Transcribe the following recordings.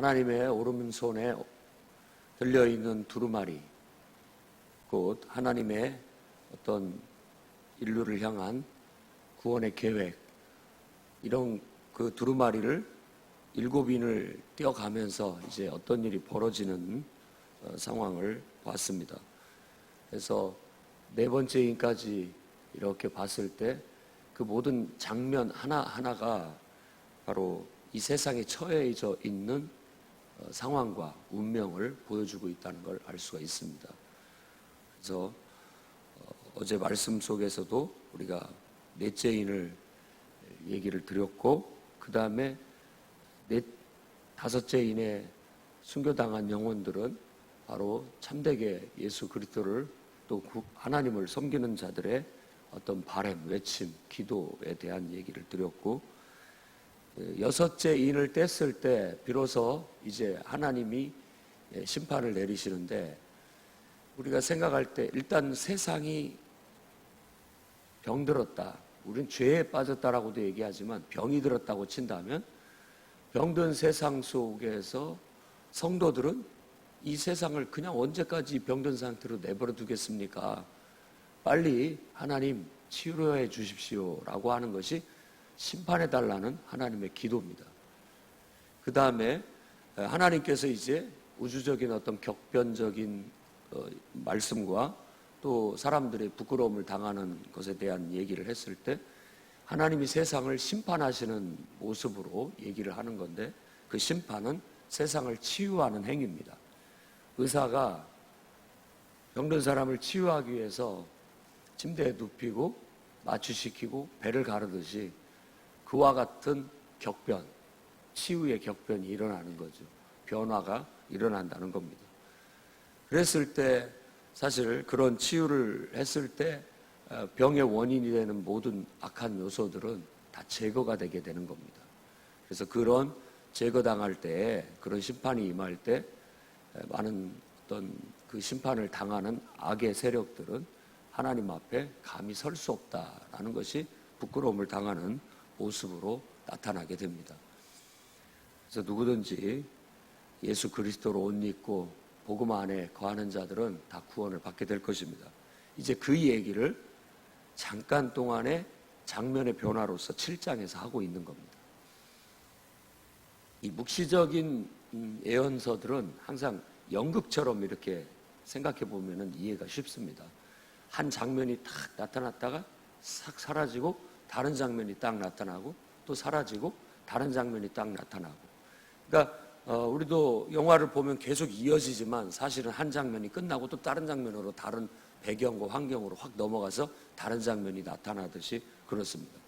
하나님의 오른손에 들려있는 두루마리, 곧 하나님의 어떤 인류를 향한 구원의 계획, 이런 그 두루마리를 7인을 띄어가면서 이제 어떤 일이 벌어지는 상황을 봤습니다. 그래서 4번째 인까지 이렇게 봤을 때 그 모든 장면 하나하나가 바로 이 세상에 처해져 있는 상황과 운명을 보여주고 있다는 걸 알 수가 있습니다. 그래서 어제 말씀 속에서도 우리가 4째 인을 얘기를 드렸고, 그 다음에 5째 인에 순교당한 영혼들은 바로 참되게 예수 그리스도를 또 하나님을 섬기는 자들의 어떤 바람, 외침, 기도에 대한 얘기를 드렸고, 6째 인을 뗐을 때 비로소 이제 하나님이 심판을 내리시는데, 우리가 생각할 때 일단 세상이 병들었다, 우리는 죄에 빠졌다라고도 얘기하지만 병이 들었다고 친다면, 병든 세상 속에서 성도들은 이 세상을 그냥 언제까지 병든 상태로 내버려 두겠습니까? 빨리 하나님 치료해 주십시오 라고 하는 것이 심판해 달라는 하나님의 기도입니다. 그 다음에 하나님께서 이제 우주적인 어떤 격변적인 말씀과 또 사람들의 부끄러움을 당하는 것에 대한 얘기를 했을 때, 하나님이 세상을 심판하시는 모습으로 얘기를 하는 건데, 그 심판은 세상을 치유하는 행위입니다. 의사가 병든 사람을 치유하기 위해서 침대에 눕히고 마취시키고 배를 가르듯이 그와 같은 격변, 치유의 격변이 일어나는 거죠. 변화가 일어난다는 겁니다. 그랬을 때 사실 그런 치유를 했을 때 병의 원인이 되는 모든 악한 요소들은 다 제거가 되게 되는 겁니다. 그래서 그런 제거당할 때, 그런 심판이 임할 때 많은 어떤 그 심판을 당하는 악의 세력들은 하나님 앞에 감히 설 수 없다라는 것이 부끄러움을 당하는 모습으로 나타나게 됩니다. 그래서 누구든지 예수 그리스도로 옷 입고 복음 안에 거하는 자들은 다 구원을 받게 될 것입니다. 이제 그 얘기를 잠깐 동안의 장면의 변화로서 7장에서 하고 있는 겁니다. 이 묵시적인 예언서들은 항상 연극처럼 이렇게 생각해 보면 이해가 쉽습니다. 한 장면이 딱 나타났다가 싹 사라지고 다른 장면이 딱 나타나고 또 사라지고 다른 장면이 딱 나타나고, 그러니까 우리도 영화를 보면 계속 이어지지만 사실은 한 장면이 끝나고 또 다른 장면으로 다른 배경과 환경으로 확 넘어가서 다른 장면이 나타나듯이 그렇습니다.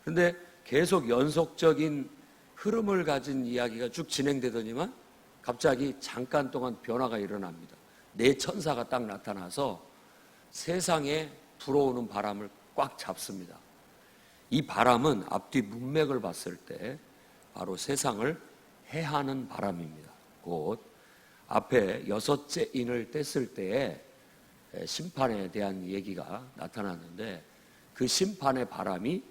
그런데 계속 연속적인 흐름을 가진 이야기가 쭉 진행되더니만 갑자기 잠깐 동안 변화가 일어납니다. 4천사가 딱 나타나서 세상에 불어오는 바람을 꽉 잡습니다. 이 바람은 앞뒤 문맥을 봤을 때 바로 세상을 해하는 바람입니다. 곧 앞에 6째 인을 뗐을 때에 심판에 대한 얘기가 나타났는데, 그 심판의 바람이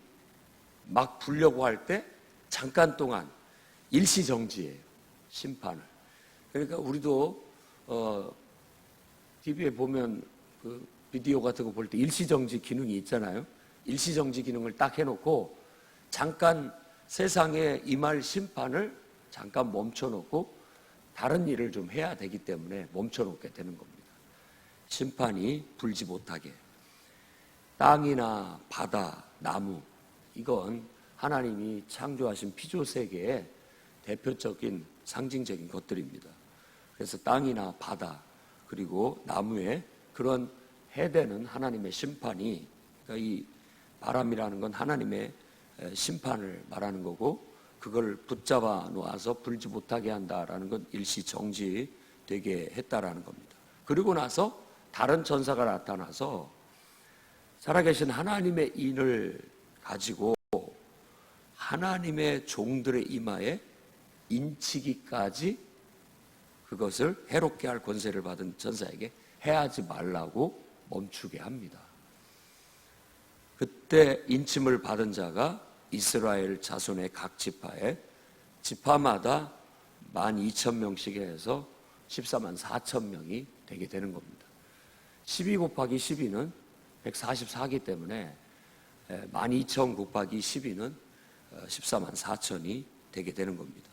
막 불려고 할 때 잠깐 동안 일시정지예요. 심판을. 그러니까 우리도 TV에 보면 그 비디오 같은 거 볼 때 일시정지 기능이 있잖아요. 일시정지 기능을 딱 해놓고 잠깐 세상에 임할 심판을 잠깐 멈춰놓고 다른 일을 좀 해야 되기 때문에 멈춰놓게 되는 겁니다. 심판이 불지 못하게. 땅이나 바다, 나무, 이건 하나님이 창조하신 피조세계의 대표적인 상징적인 것들입니다. 그래서 땅이나 바다 그리고 나무에 그런 해대는 하나님의 심판이, 그러니까 이 바람이라는 건 하나님의 심판을 말하는 거고, 그걸 붙잡아 놓아서 불지 못하게 한다라는 건 일시정지되게 했다라는 겁니다. 그리고 나서 다른 천사가 나타나서 살아계신 하나님의 인을 가지고 하나님의 종들의 이마에 인치기까지 그것을 해롭게 할 권세를 받은 천사에게 해하지 말라고 멈추게 합니다. 그때 인침을 받은 자가 이스라엘 자손의 각 지파에 지파마다 12,000명씩 해서 14만 4천 명이 되게 되는 겁니다. 12 곱하기 12는 144이기 때문에 12,000 곱하기 12는 14만 4천이 되게 되는 겁니다.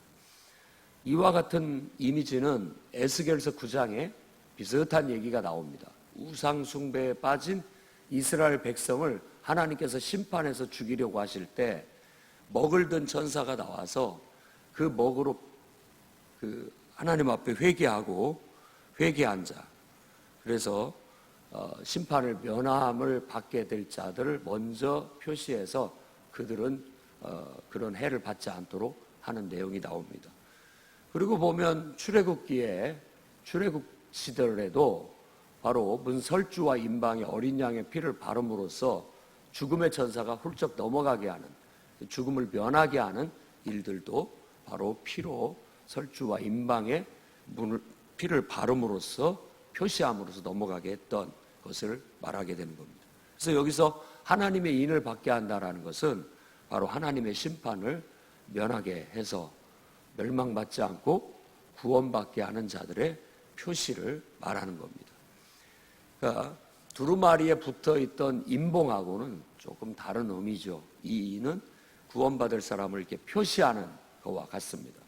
이와 같은 이미지는 에스겔서 9장에 비슷한 얘기가 나옵니다. 우상 숭배에 빠진 이스라엘 백성을 하나님께서 심판해서 죽이려고 하실 때 먹을 든 천사가 나와서 그 먹으로 그 하나님 앞에 회개한 자, 그래서 심판을 면함을 받게 될 자들을 먼저 표시해서 그들은 그런 해를 받지 않도록 하는 내용이 나옵니다. 그리고 보면 출애굽기에 출애굽 시절에도 바로 문설주와 임방에 어린 양의 피를 바름으로써 죽음의 천사가 훌쩍 넘어가게 하는, 죽음을 면하게 하는 일들도 바로 피로 설주와 임방에 피를 바름으로써 표시함으로써 넘어가게 했던 것을 말하게 되는 겁니다. 그래서 여기서 하나님의 인을 받게 한다는 것은 바로 하나님의 심판을 면하게 해서 멸망받지 않고 구원받게 하는 자들의 표시를 말하는 겁니다. 그러니까 두루마리에 붙어있던 인봉하고는 조금 다른 의미죠. 이 인은 구원받을 사람을 이렇게 표시하는 것과 같습니다.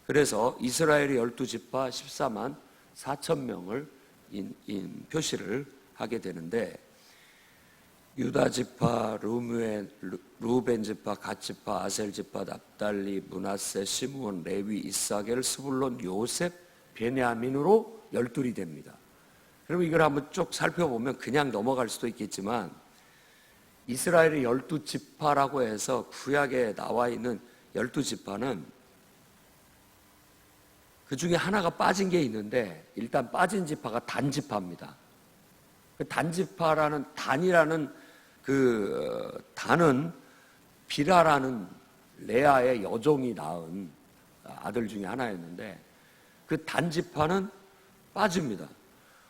그래서 이스라엘의 12지파 14만 4천 명을 표시를 하게 되는데, 유다지파, 루벤지파, 갓지파, 아셀지파, 납달리, 므낫세, 시므온, 레위, 이사겔, 스불론, 요셉, 베냐민으로 12이 됩니다. 그럼 이걸 한번 쭉 살펴보면 그냥 넘어갈 수도 있겠지만, 이스라엘의 12지파라고 해서 구약에 나와 있는 12지파는 그 중에 하나가 빠진 게 있는데, 일단 빠진 지파가 단지파입니다. 그 단지파라는, 단이라는 그 단은 비라라는 레아의 여종이 낳은 아들 중에 하나였는데, 그 단지파는 빠집니다.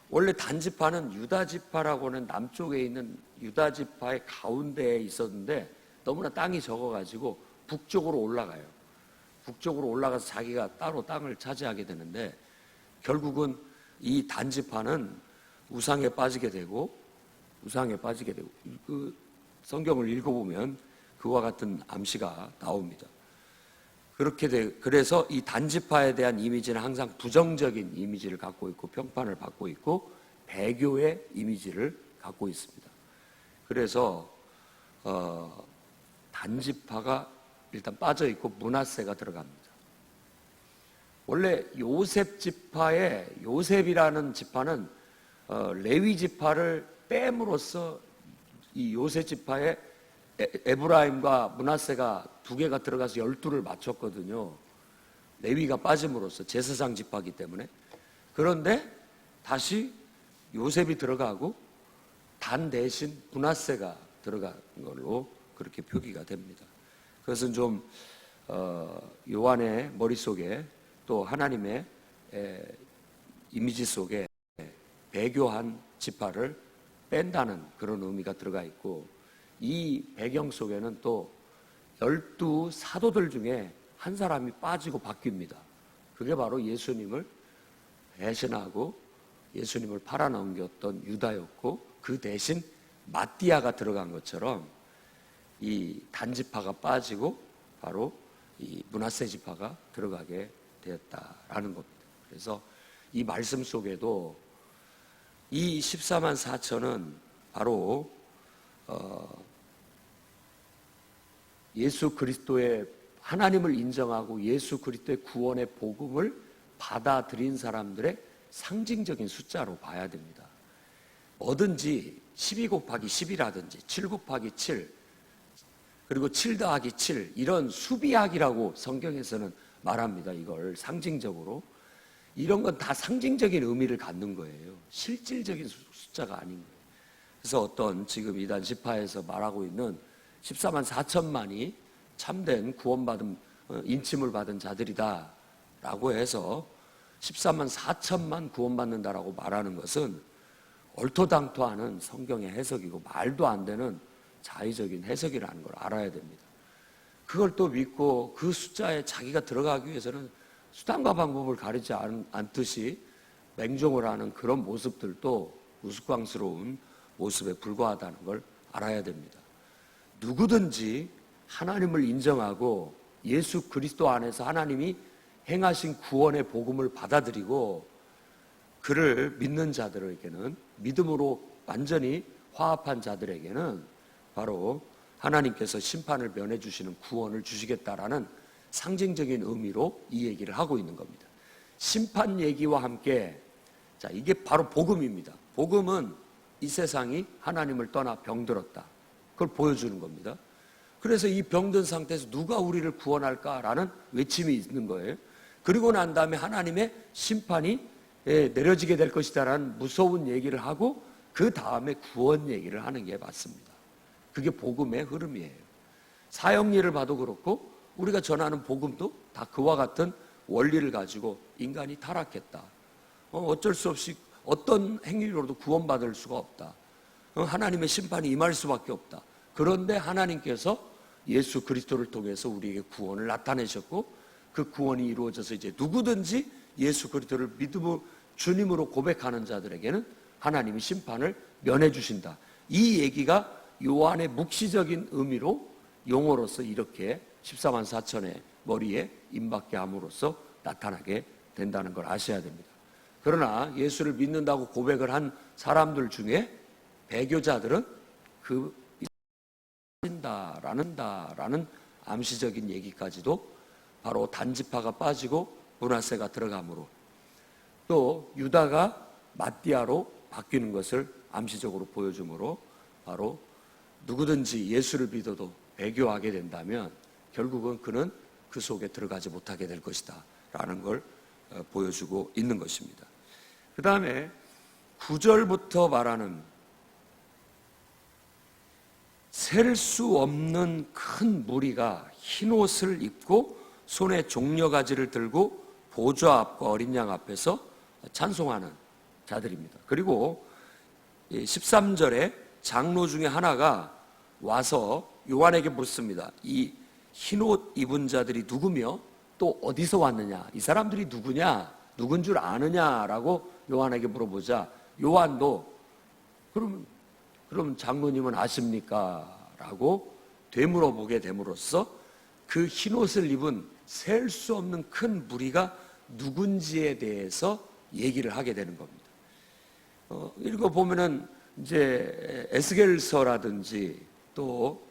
원래 단지파는 유다지파라고는 남쪽에 있는 유다지파의 가운데에 있었는데 너무나 땅이 적어가지고 북쪽으로 올라가요. 북쪽으로 올라가서 자기가 따로 땅을 차지하게 되는데, 결국은 이 단지파는 우상에 빠지게 되고 그 성경을 읽어보면 그와 같은 암시가 나옵니다. 그래서 이 단지파에 대한 이미지는 항상 부정적인 이미지를 갖고 있고 평판을 받고 있고 배교의 이미지를 갖고 있습니다. 그래서 단지파가 일단 빠져 있고 므낫세가 들어갑니다. 원래 요셉 지파의 요셉이라는 지파는 레위 지파를 뺨으로써 이 요셉 지파에 에브라임과 므낫세가 두 개가 들어가서 12를 맞췄거든요. 레위가 빠짐으로써 제사장 지파이기 때문에. 그런데 다시 요셉이 들어가고 단 대신 므낫세가 들어간 걸로 그렇게 표기가 됩니다. 그것은 좀 요한의 머릿속에 또 하나님의 이미지 속에 배교한 지파를 뺀다는 그런 의미가 들어가 있고, 이 배경 속에는 또 12 사도들 중에 한 사람이 빠지고 바뀝니다. 그게 바로 예수님을 배신하고 예수님을 팔아넘겼던 유다였고, 그 대신 마띠아가 들어간 것처럼 이 단지파가 빠지고 바로 이 므낫세 지파가 들어가게 되었다라는 겁니다. 그래서 이 말씀 속에도 이 14만 4천은 바로 예수 그리스도의 하나님을 인정하고 예수 그리스도의 구원의 복음을 받아들인 사람들의 상징적인 숫자로 봐야 됩니다. 뭐든지 12 곱하기 10이라든지 7 곱하기 7 그리고 7 더하기 7 이런 수비학이라고 성경에서는 말합니다. 이걸 상징적으로. 이런 건 다 상징적인 의미를 갖는 거예요. 실질적인 숫자가 아닌 거예요. 그래서 어떤 지금 이단 지파에서 말하고 있는 14만 4천만이 참된 구원받은 인침을 받은 자들이다 라고 해서 14만 4천만 구원받는다라고 말하는 것은 얼토당토하는 성경의 해석이고 말도 안 되는 자의적인 해석이라는 걸 알아야 됩니다. 그걸 또 믿고 그 숫자에 자기가 들어가기 위해서는 수단과 방법을 가리지 않듯이 맹종을 하는 그런 모습들도 우스꽝스러운 모습에 불과하다는 걸 알아야 됩니다. 누구든지 하나님을 인정하고 예수 그리스도 안에서 하나님이 행하신 구원의 복음을 받아들이고 그를 믿는 자들에게는, 믿음으로 완전히 화합한 자들에게는 바로 하나님께서 심판을 면해 주시는 구원을 주시겠다라는 상징적인 의미로 이 얘기를 하고 있는 겁니다. 심판 얘기와 함께, 자, 이게 바로 복음입니다. 복음은 이 세상이 하나님을 떠나 병들었다, 그걸 보여주는 겁니다. 그래서 이 병든 상태에서 누가 우리를 구원할까라는 외침이 있는 거예요. 그리고 난 다음에 하나님의 심판이 내려지게 될 것이다라는 무서운 얘기를 하고 그 다음에 구원 얘기를 하는 게 맞습니다. 그게 복음의 흐름이에요. 사형리를 봐도 그렇고 우리가 전하는 복음도 다 그와 같은 원리를 가지고 인간이 타락했다, 어쩔 수 없이 어떤 행위로도 구원받을 수가 없다, 하나님의 심판이 임할 수밖에 없다. 그런데 하나님께서 예수 그리스도를 통해서 우리에게 구원을 나타내셨고 그 구원이 이루어져서 이제 누구든지 예수 그리스도를 믿음으로 주님으로 고백하는 자들에게는 하나님이 심판을 면해 주신다. 이 얘기가 요한의 묵시적인 의미로 용어로서 이렇게 14만 4천의 머리에 임박게 함으로써 나타나게 된다는 걸 아셔야 됩니다. 그러나 예수를 믿는다고 고백을 한 사람들 중에 배교자들은 그 라는 암시적인 얘기까지도 바로 단지파가 빠지고 므낫세가 들어가므로, 또 유다가 마띠아로 바뀌는 것을 암시적으로 보여주므로 바로 누구든지 예수를 믿어도 배교하게 된다면 결국은 그는 그 속에 들어가지 못하게 될 것이다 라는 걸 보여주고 있는 것입니다. 그 다음에 9절부터 말하는 셀 수 없는 큰 무리가 흰 옷을 입고 손에 종려가지를 들고 보좌 앞과 어린 양 앞에서 찬송하는 자들입니다. 그리고 13절에 장로 중에 하나가 와서 요한에게 묻습니다. 이 흰 옷 입은 자들이 누구며 또 어디서 왔느냐, 이 사람들이 누구냐, 누군 줄 아느냐라고 요한에게 물어보자 요한도 그럼 장로님은 아십니까? 라고 되물어보게 됨으로써 그 흰옷을 입은 셀 수 없는 큰 무리가 누군지에 대해서 얘기를 하게 되는 겁니다. 읽어보면은 이제 에스겔서라든지 또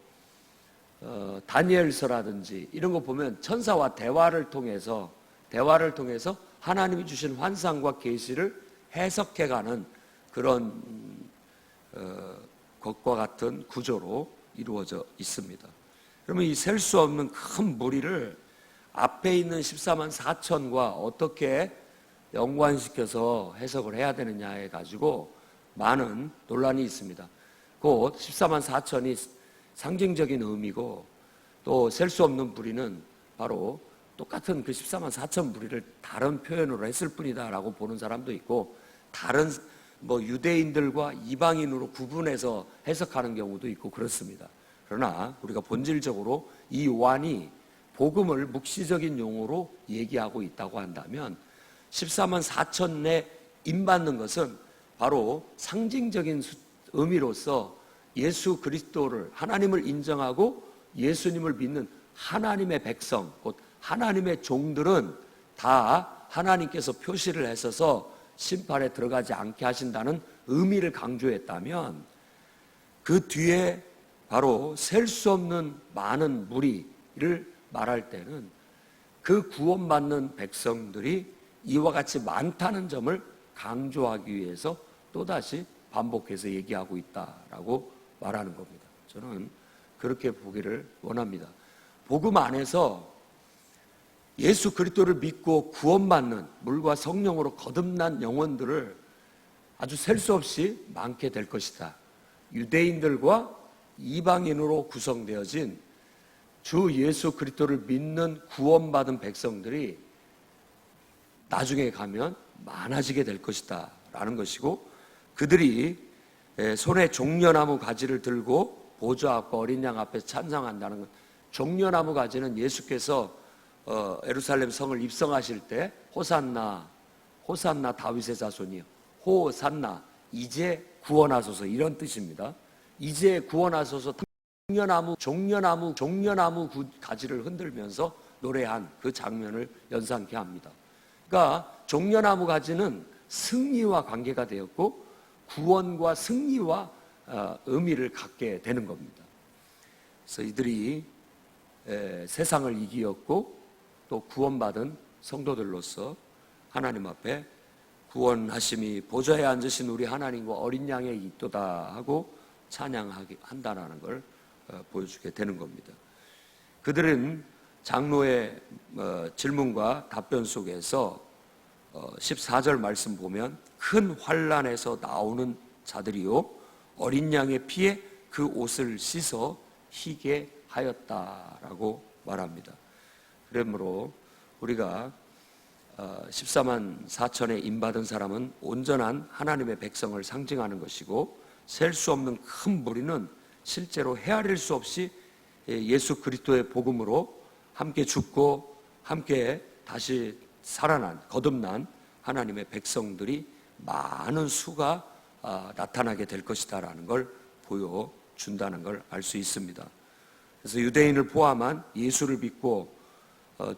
다니엘서라든지 이런 거 보면 천사와 대화를 통해서 하나님이 주신 환상과 계시를 해석해가는 그런 것과 같은 구조로 이루어져 있습니다. 그러면 이 셀 수 없는 큰 무리를 앞에 있는 14만 4천과 어떻게 연관시켜서 해석을 해야 되느냐에 가지고 많은 논란이 있습니다. 곧 14만 4천이 상징적인 의미고 또 셀 수 없는 무리는 바로 똑같은 그 14만 4천 무리를 다른 표현으로 했을 뿐이다라고 보는 사람도 있고, 다른 유대인들과 이방인으로 구분해서 해석하는 경우도 있고 그렇습니다. 그러나 우리가 본질적으로 이 요한이 복음을 묵시적인 용어로 얘기하고 있다고 한다면 14만 4천에 임받는 것은 바로 상징적인 의미로서 예수 그리스도를, 하나님을 인정하고 예수님을 믿는 하나님의 백성, 곧 하나님의 종들은 다 하나님께서 표시를 하셔서 심판에 들어가지 않게 하신다는 의미를 강조했다면, 그 뒤에 바로 셀 수 없는 많은 무리를 말할 때는 그 구원받는 백성들이 이와 같이 많다는 점을 강조하기 위해서 또다시 반복해서 얘기하고 있다라고 말하는 겁니다. 저는 그렇게 보기를 원합니다. 복음 안에서 예수 그리스도를 믿고 구원받는 물과 성령으로 거듭난 영혼들을 아주 셀 수 없이 많게 될 것이다. 유대인들과 이방인으로 구성되어진 주 예수 그리스도를 믿는 구원받은 백성들이 나중에 가면 많아지게 될 것이다 라는 것이고, 그들이 손에 종려나무 가지를 들고 보좌 앞과 어린 양 앞에 찬송한다는 것, 종려나무 가지는 예수께서 예루살렘 성을 입성하실 때 호산나 호산나 다윗의 자손이요 호산나 이제 구원하소서 이런 뜻입니다. 이제 구원하소서 종려나무 가지를 흔들면서 노래한 그 장면을 연상케 합니다. 그러니까 종려나무 가지는 승리와 관계가 되었고 구원과 승리와 의미를 갖게 되는 겁니다. 그래서 이들이 세상을 이기었고 또 구원받은 성도들로서 하나님 앞에 구원하심이 보좌에 앉으신 우리 하나님과 어린 양의 있도다 하고 찬양하게 한다는 걸 보여주게 되는 겁니다. 그들은 장로의 질문과 답변 속에서 14절 말씀 보면 큰 환난에서 나오는 자들이요 어린 양의 피에 그 옷을 씻어 희게 하였다라고 말합니다. 그러므로 우리가 14만 4천에 임받은 사람은 온전한 하나님의 백성을 상징하는 것이고 셀 수 없는 큰 무리는 실제로 헤아릴 수 없이 예수 그리스도의 복음으로 함께 죽고 함께 다시 살아난 거듭난 하나님의 백성들이 많은 수가 나타나게 될 것이다라는 걸 보여준다는 걸 알 수 있습니다. 그래서 유대인을 포함한 예수를 믿고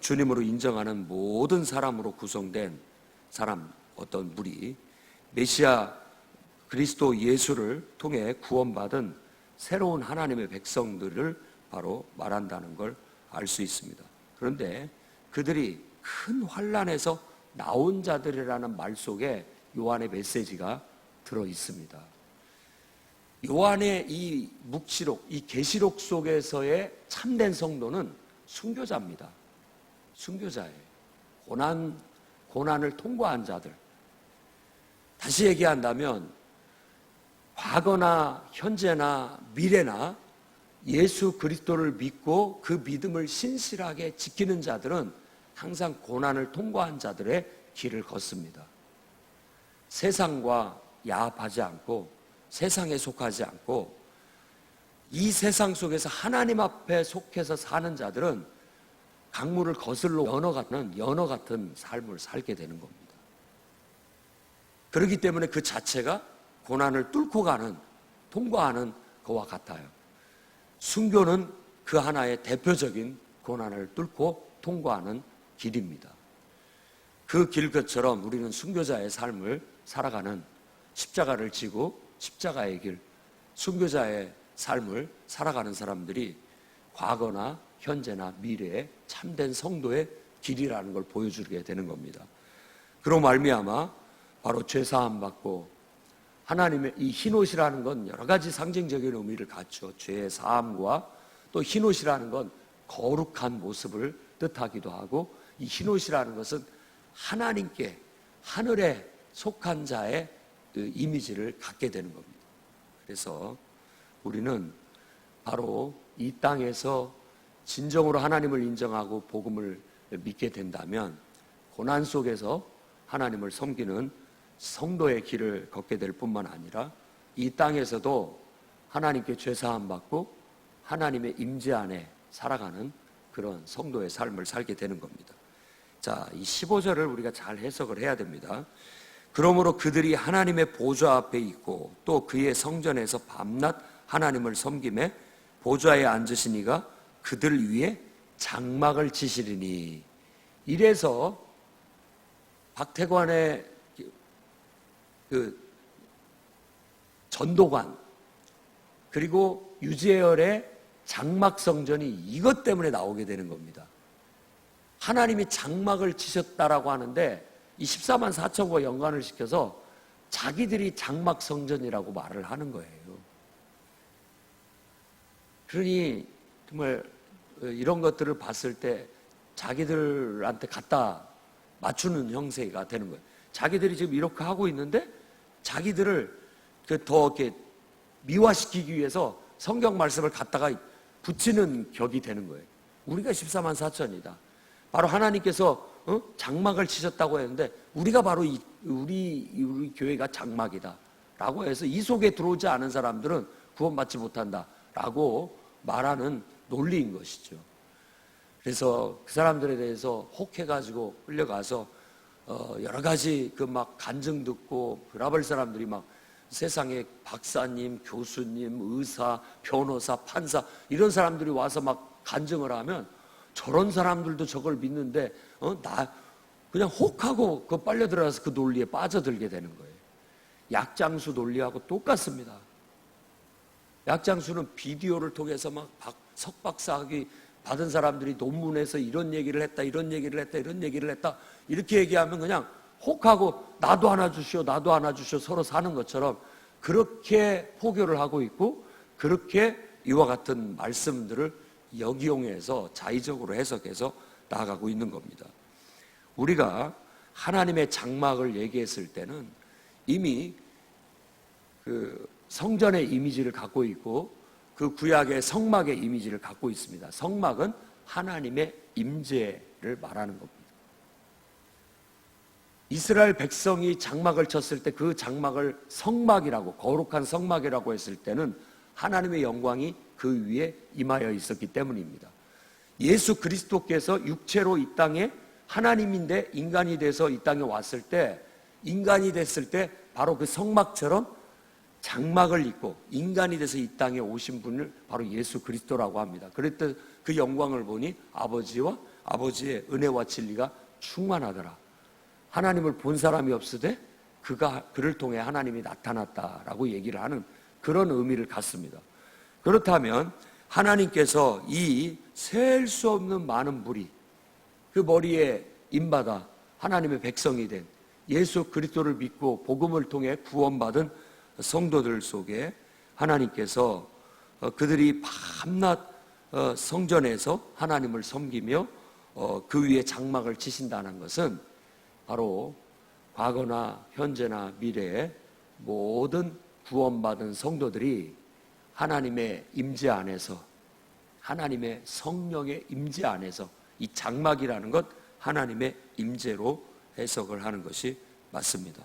주님으로 인정하는 모든 사람으로 구성된 사람 어떤 무리 메시아 그리스도 예수를 통해 구원받은 새로운 하나님의 백성들을 바로 말한다는 걸 알 수 있습니다. 그런데 그들이 큰 환난에서 나온 자들이라는 말 속에 요한의 메시지가 들어 있습니다. 요한의 이 묵시록, 이 계시록 속에서의 참된 성도는 순교자입니다. 순교자예요. 고난을 통과한 자들. 다시 얘기한다면 과거나 현재나 미래나 예수 그리스도를 믿고 그 믿음을 신실하게 지키는 자들은 항상 고난을 통과한 자들의 길을 걷습니다. 세상과 야합하지 않고 세상에 속하지 않고 이 세상 속에서 하나님 앞에 속해서 사는 자들은 강물을 거슬러 연어 같은 삶을 살게 되는 겁니다. 그렇기 때문에 그 자체가 고난을 뚫고 가는, 통과하는 것과 같아요. 순교는 그 하나의 대표적인 고난을 뚫고 통과하는 길입니다. 그 길것처럼 우리는 순교자의 삶을 살아가는 십자가를 지고 십자가의 길, 순교자의 삶을 살아가는 사람들이 과거나 현재나 미래의 참된 성도의 길이라는 걸 보여주게 되는 겁니다. 그로 말미암아 바로 죄사함 받고 하나님의 이 흰옷이라는 건 여러 가지 상징적인 의미를 갖죠. 죄의 사함과 또 흰옷이라는 건 거룩한 모습을 뜻하기도 하고 이 흰옷이라는 것은 하나님께 하늘에 속한 자의 그 이미지를 갖게 되는 겁니다. 그래서 우리는 바로 이 땅에서 진정으로 하나님을 인정하고 복음을 믿게 된다면 고난 속에서 하나님을 섬기는 성도의 길을 걷게 될 뿐만 아니라 이 땅에서도 하나님께 죄사함 받고 하나님의 임재 안에 살아가는 그런 성도의 삶을 살게 되는 겁니다. 자, 이 15절을 우리가 잘 해석을 해야 됩니다. 그러므로 그들이 하나님의 보좌 앞에 있고 또 그의 성전에서 밤낮 하나님을 섬김에 보좌에 앉으신 이가 그들 위에 장막을 치시리니. 이래서 박태관의 그 전도관 그리고 유재열의 장막성전이 이것 때문에 나오게 되는 겁니다. 하나님이 장막을 치셨다라고 하는데 이 14만 4천과 연관을 시켜서 자기들이 장막성전이라고 말을 하는 거예요. 그러니 정말 이런 것들을 봤을 때 자기들한테 갖다 맞추는 형세가 되는 거예요. 자기들이 지금 이렇게 하고 있는데 자기들을 더 이렇게 미화시키기 위해서 성경 말씀을 갖다가 붙이는 격이 되는 거예요. 우리가 14만 4천이다. 바로 하나님께서 장막을 치셨다고 했는데 우리가 바로 우리 교회가 장막이다 라고 해서 이 속에 들어오지 않은 사람들은 구원받지 못한다 라고 말하는 논리인 것이죠. 그래서 그 사람들에 대해서 혹해가지고 끌려가서 여러 가지 그 막 간증 듣고 브라벌 사람들이 막 세상에 박사님, 교수님, 의사, 변호사, 판사 이런 사람들이 와서 막 간증을 하면 저런 사람들도 저걸 믿는데 나 그냥 혹하고 그 빨려 들어가서 그 논리에 빠져들게 되는 거예요. 약장수 논리하고 똑같습니다. 약장수는 비디오를 통해서 막 석박사학위 받은 사람들이 논문에서 이런 얘기를 했다, 이런 얘기를 했다, 이런 얘기를 했다 이렇게 얘기하면 그냥 혹하고 나도 하나 주시오, 나도 하나 주시오 서로 사는 것처럼 그렇게 포교를 하고 있고 그렇게 이와 같은 말씀들을 역이용해서 자의적으로 해석해서 나아가고 있는 겁니다. 우리가 하나님의 장막을 얘기했을 때는 이미 그 성전의 이미지를 갖고 있고 그 구약의 성막의 이미지를 갖고 있습니다. 성막은 하나님의 임재를 말하는 겁니다. 이스라엘 백성이 장막을 쳤을 때 그 장막을 성막이라고 거룩한 성막이라고 했을 때는 하나님의 영광이 그 위에 임하여 있었기 때문입니다. 예수 그리스도께서 육체로 이 땅에 하나님인데 인간이 돼서 이 땅에 왔을 때 인간이 됐을 때 바로 그 성막처럼 장막을 입고 인간이 돼서 이 땅에 오신 분을 바로 예수 그리스도라고 합니다. 그랬더니 그 영광을 보니 아버지와 아버지의 은혜와 진리가 충만하더라. 하나님을 본 사람이 없으되 그를 통해 하나님이 나타났다라고 얘기를 하는 그런 의미를 갖습니다. 그렇다면 하나님께서 이 셀 수 없는 많은 무리 그 머리에 임받아 하나님의 백성이 된 예수 그리스도를 믿고 복음을 통해 구원받은 성도들 속에 하나님께서 그들이 밤낮 성전에서 하나님을 섬기며 그 위에 장막을 치신다는 것은 바로 과거나 현재나 미래의 모든 구원받은 성도들이 하나님의 임재 안에서 하나님의 성령의 임재 안에서 이 장막이라는 것 하나님의 임재로 해석을 하는 것이 맞습니다.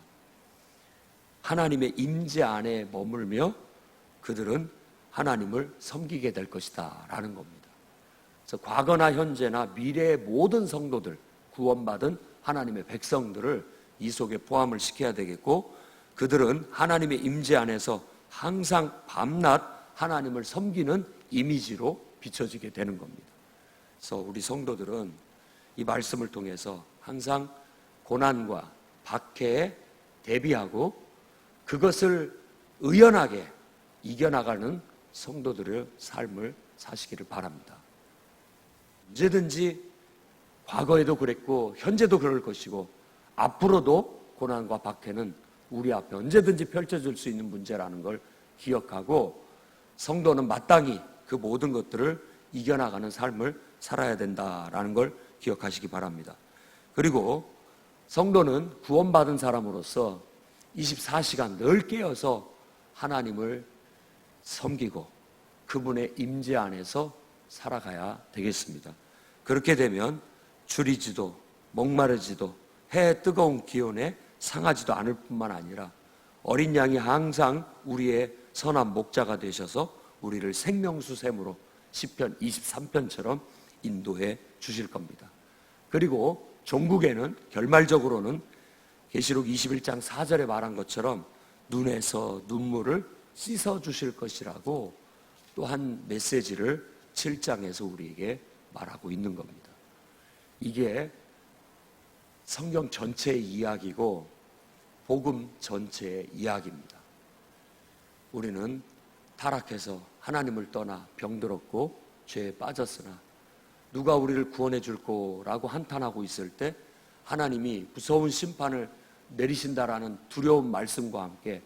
하나님의 임재 안에 머물며 그들은 하나님을 섬기게 될 것이다 라는 겁니다. 그래서 과거나 현재나 미래의 모든 성도들 구원받은 하나님의 백성들을 이 속에 포함을 시켜야 되겠고 그들은 하나님의 임재 안에서 항상 밤낮 하나님을 섬기는 이미지로 비춰지게 되는 겁니다. 그래서 우리 성도들은 이 말씀을 통해서 항상 고난과 박해에 대비하고 그것을 의연하게 이겨나가는 성도들의 삶을 사시기를 바랍니다. 언제든지 과거에도 그랬고 현재도 그럴 것이고 앞으로도 고난과 박해는 우리 앞에 언제든지 펼쳐질 수 있는 문제라는 걸 기억하고 성도는 마땅히 그 모든 것들을 이겨나가는 삶을 살아야 된다라는 걸 기억하시기 바랍니다. 그리고 성도는 구원받은 사람으로서 24시간 늘 깨어서 하나님을 섬기고 그분의 임재 안에서 살아가야 되겠습니다. 그렇게 되면 줄이지도 목마르지도 해의 뜨거운 기온에 상하지도 않을 뿐만 아니라 어린 양이 항상 우리의 선한 목자가 되셔서 우리를 생명수샘으로 시편 23편처럼 인도해 주실 겁니다. 그리고 종국에는 결말적으로는 계시록 21장 4절에 말한 것처럼 눈에서 눈물을 씻어 주실 것이라고 또 한 메시지를 7장에서 우리에게 말하고 있는 겁니다. 이게 성경 전체의 이야기고 복음 전체의 이야기입니다. 우리는 타락해서 하나님을 떠나 병들었고 죄에 빠졌으나 누가 우리를 구원해 줄 거라고 한탄하고 있을 때 하나님이 무서운 심판을 내리신다라는 두려운 말씀과 함께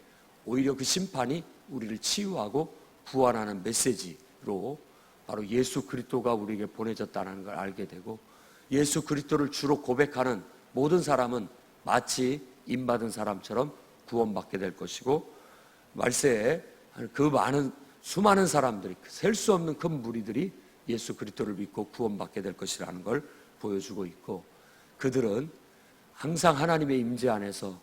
오히려 그 심판이 우리를 치유하고 구원하는 메시지로 바로 예수 그리스도가 우리에게 보내졌다는 걸 알게 되고 예수 그리스도를 주로 고백하는 모든 사람은 마치 임받은 사람처럼 구원받게 될 것이고 말세에 그 많은 수많은 사람들이 셀 수 없는 큰 무리들이 예수 그리스도를 믿고 구원받게 될 것이라는 걸 보여주고 있고 그들은 항상 하나님의 임재 안에서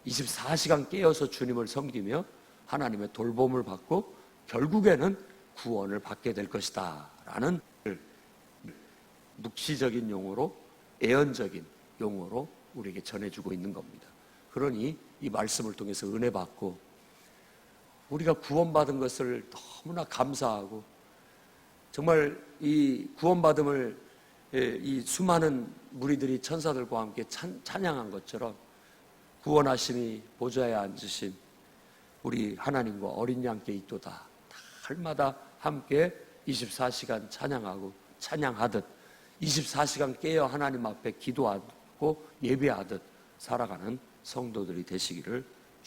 24시간 깨어서 주님을 섬기며 하나님의 돌봄을 받고 결국에는 구원을 받게 될 것이다 라는 묵시적인 용어로, 애언적인 용어로 우리에게 전해주고 있는 겁니다. 그러니 이 말씀을 통해서 은혜 받고 우리가 구원받은 것을 너무나 감사하고, 정말 이 구원받음을 이 수많은 무리들이 천사들과 함께 찬양한 것처럼 구원하심이 보좌에 앉으신 우리 하나님과 어린 양께 있도다, 날마다 함께 24시간 찬양하고 찬양하듯 24시간 깨어 하나님 앞에 기도하고 예배하듯 살아가는 성도들이 되시기를